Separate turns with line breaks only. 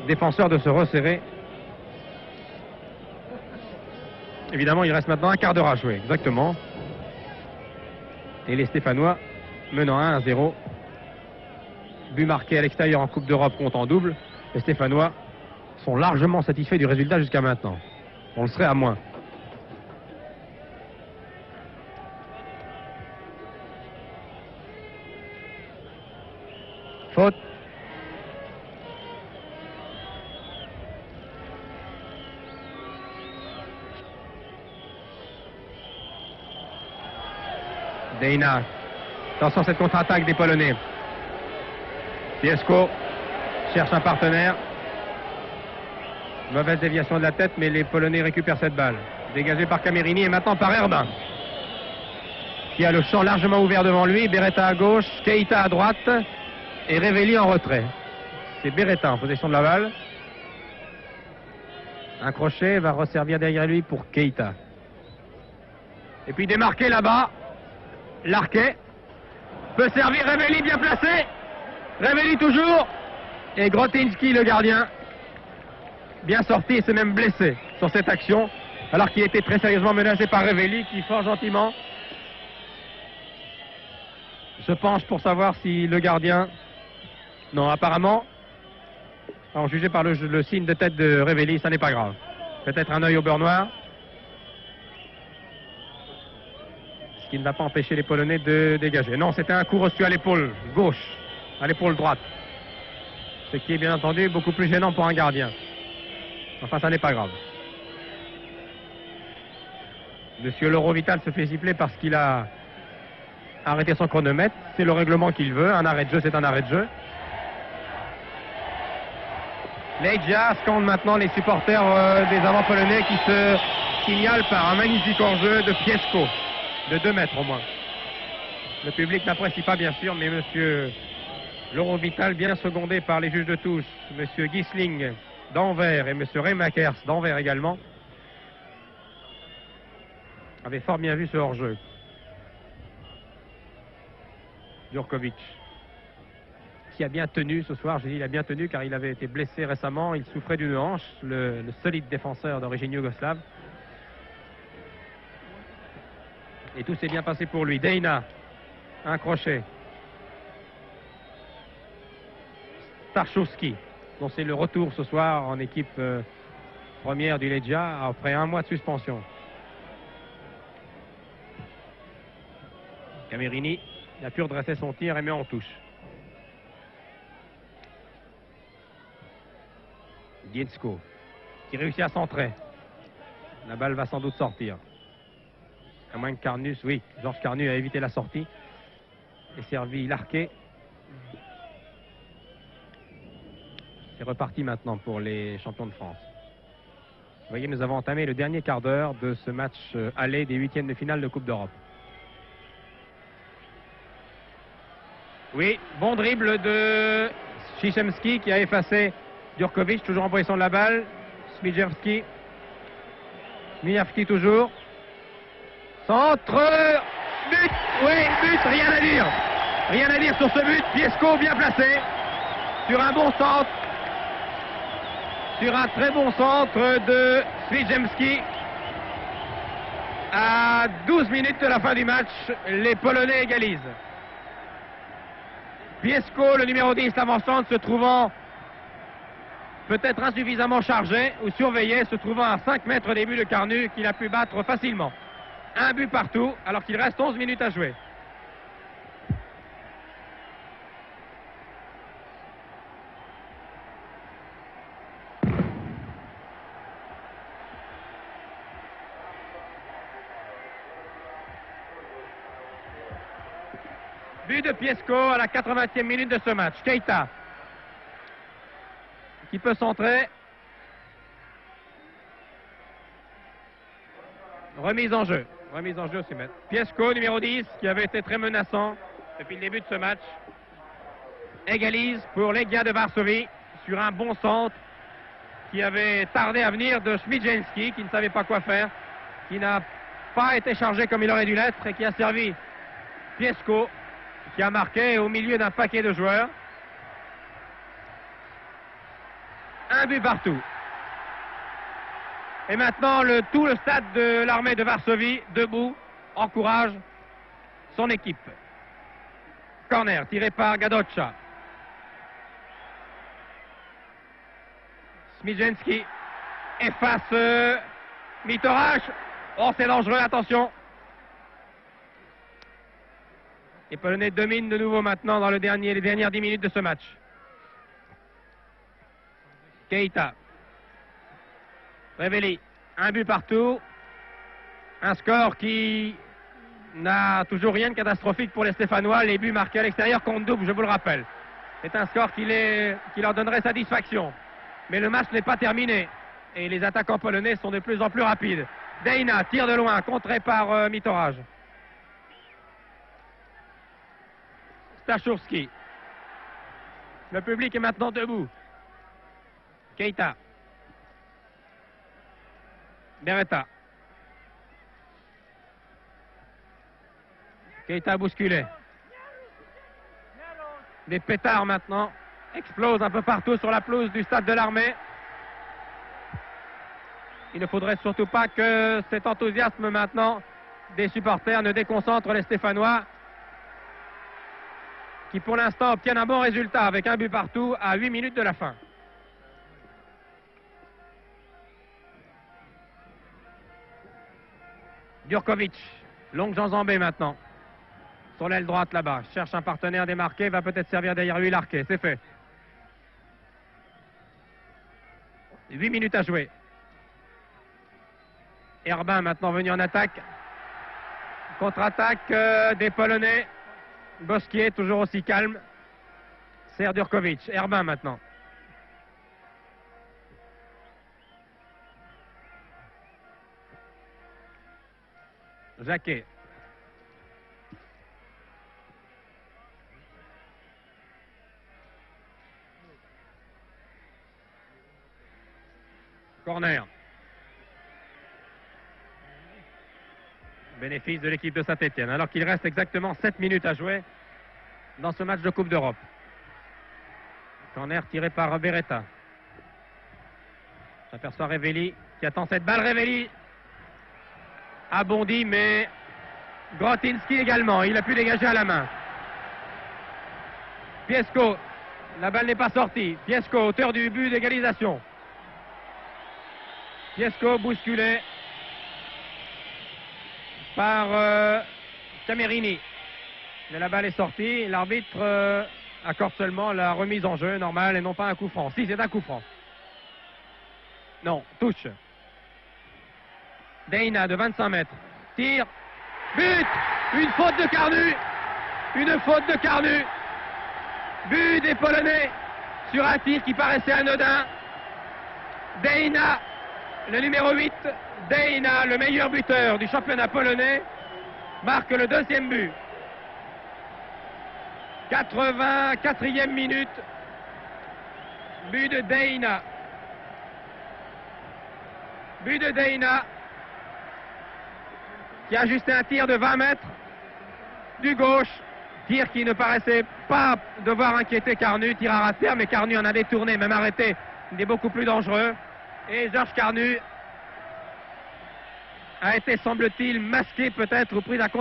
défenseurs de se resserrer. Évidemment, il reste maintenant un quart d'heure à jouer, exactement. Et les Stéphanois menant 1-0. But marqué à l'extérieur en Coupe d'Europe compte en double. Les Stéphanois sont largement satisfaits du résultat jusqu'à maintenant. On le serait à moins. Faute. Deina. Attention à cette contre-attaque des Polonais. Piesko cherche un partenaire. Mauvaise déviation de la tête, mais les Polonais récupèrent cette balle. Dégagée par Camerini et maintenant par Herbin, qui a le champ largement ouvert devant lui. Beretta à gauche, Keita à droite et Revelli en retrait. C'est Beretta en possession de la balle. Un crochet va resservir derrière lui pour Keita. Et puis démarqué là-bas. Larquet peut servir, Revelli bien placé. Revelli toujours. Et Grotinski, le gardien, bien sorti et s'est même blessé sur cette action, alors qu'il était très sérieusement menacé par Revelli, qui fort gentiment se penche pour savoir si le gardien... Non, apparemment, en jugé par le signe de tête de Revelli, ça n'est pas grave. Peut-être un œil au beurre noir, ce qui ne va pas empêcher les Polonais de dégager. Non, c'était un coup reçu à l'épaule gauche, à l'épaule droite. Ce qui est bien entendu beaucoup plus gênant pour un gardien. Enfin, ça n'est pas grave. Monsieur Lorovital se fait siffler parce qu'il a arrêté son chronomètre. C'est le règlement qu'il veut. Un arrêt de jeu, c'est un arrêt de jeu. Legia scandent maintenant les supporters des avants polonais qui se signalent par un magnifique hors-jeu de Piesko, de 2 mètres au moins. Le public n'apprécie pas bien sûr, mais monsieur Lorovital, bien secondé par les juges de touche, monsieur Gisling d'Anvers et monsieur Remakers d'Anvers également, avait fort bien vu ce hors-jeu. Djurkovic, qui a bien tenu ce soir, je dis il a bien tenu car il avait été blessé récemment, il souffrait d'une hanche, le solide défenseur d'origine yougoslave. Et tout s'est bien passé pour lui. Deina, un crochet. Starchowski, dont c'est le retour ce soir en équipe première du Legia après 1 mois de suspension. Camerini a pu redresser son tir et met en touche. Diensko qui réussit à centrer. La balle va sans doute sortir. À moins que Carnus, oui, Georges Carnus a évité la sortie et servi Larquet. C'est reparti maintenant pour les champions de France. Vous voyez, nous avons entamé le dernier quart d'heure de ce match aller des 8e de finale de Coupe d'Europe. Oui, bon dribble de Szyszewski qui a effacé Djurkovic, toujours en possession de la balle. Smijerski. Smijerski toujours. Centre. But. Oui, but, rien à dire. Rien à dire sur ce but. Piesko bien placé. Sur un bon centre. Sur un très bon centre de Smijerski. À 12 minutes de la fin du match, les Polonais égalisent. Piesko, le numéro 10, l'avant-centre, se trouvant peut-être insuffisamment chargé ou surveillé, se trouvant à 5 mètres des buts de Carnus qu'il a pu battre facilement. Un but partout, alors qu'il reste 11 minutes à jouer. But de Piesko à la 80e minute de ce match. Keita qui peut centrer. Remise en jeu au 6 mètres. Piesko, numéro 10, qui avait été très menaçant depuis le début de ce match, égalise pour Legia de Varsovie sur un bon centre qui avait tardé à venir de Smijerski, qui ne savait pas quoi faire, qui n'a pas été chargé comme il aurait dû l'être et qui a servi Piesko, qui a marqué au milieu d'un paquet de joueurs. Un but partout. Et maintenant, tout le stade de l'armée de Varsovie, debout, encourage son équipe. Corner tiré par Gadocza. Smijenski efface Mitorash. Oh, c'est dangereux, attention. Les Polonais dominent de nouveau maintenant dans les dernières 10 minutes de ce match. Keita. Revelli. Un but partout. Un score qui n'a toujours rien de catastrophique pour les Stéphanois. Les buts marqués à l'extérieur comptent double, je vous le rappelle. C'est un score qui leur donnerait satisfaction. Mais le match n'est pas terminé. Et les attaquants polonais sont de plus en plus rapides. Deina tire de loin, contré par Mitoraj. Stachurski. Le public est maintenant debout. Keita. Beretta. Keita bousculé. Des pétards maintenant explosent un peu partout sur la pelouse du stade de l'armée. Il ne faudrait surtout pas que cet enthousiasme maintenant des supporters ne déconcentre les Stéphanois qui pour l'instant obtiennent un bon résultat avec un but partout à 8 minutes de la fin. Djurkovic, longue Jean Zambé maintenant. Sur l'aile droite là-bas, cherche un partenaire démarqué, va peut-être servir derrière lui l'arqué, c'est fait. 8 minutes à jouer. Herbin maintenant venu en attaque. Contre-attaque des Polonais. Bosquier toujours aussi calme. Sert Djurkovic. Herbin maintenant. Jacquet. Corner. Bénéfice de l'équipe de Saint-Étienne, alors qu'il reste exactement 7 minutes à jouer dans ce match de Coupe d'Europe. Corner tiré par Beretta. J'aperçois Revelli qui attend cette balle. Revelli a bondi, mais Grotinski également. Il a pu dégager à la main. Piesco, la balle n'est pas sortie. Piesco, auteur du but d'égalisation. Piesco bousculé par Camerini. Mais la balle est sortie. L'arbitre accorde seulement la remise en jeu normale et non pas un coup franc. Si, c'est un coup franc. Non, touche. Deina de 25 mètres. Tire. But. Une faute de Carnu. Une faute de Carnu. But des Polonais sur un tir qui paraissait anodin. Deina, le numéro 8. Deina, le meilleur buteur du championnat polonais, marque le deuxième but. 84e minute. But de Deina. But de Deina qui a ajusté un tir de 20 mètres du gauche. Tir qui ne paraissait pas devoir inquiéter Carnu. Tir à rater, mais Carnu en a détourné, même arrêté. Il est beaucoup plus dangereux. Et Georges Carnu a été, semble-t-il, masqué peut-être ou pris à contre